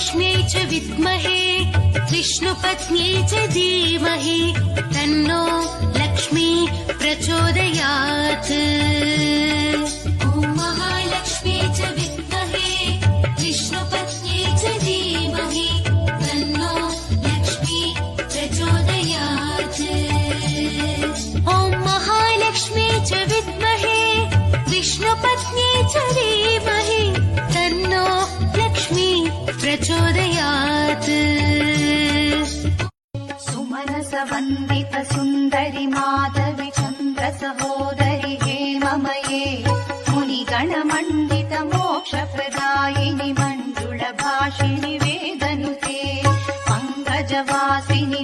महालक्ष्म्यै च विद्महे विष्णुपत्न्यै च धीमहि तन्नो लक्ष्मी प्रचोदयात्। ॐ महालक्ष्म्यै च विद्महे विष्णुपत्न्यै च धीमहि तन्नो लक्ष्मी प्रचोदयात्। ॐ महालक्ष्म्यै च विद्महे विष्णुपत्न्यै च धीमहि तन्नो लक्ष्मी प्रचोदयात्। सुमनस वन्दित सुन्दरि माधवि चन्द्र सहोदरि हेममये मुनिगणमण्डित मोक्षप्रदायिनि मण्डुळ भाषिणि वेदनुते पङ्कजवासिनि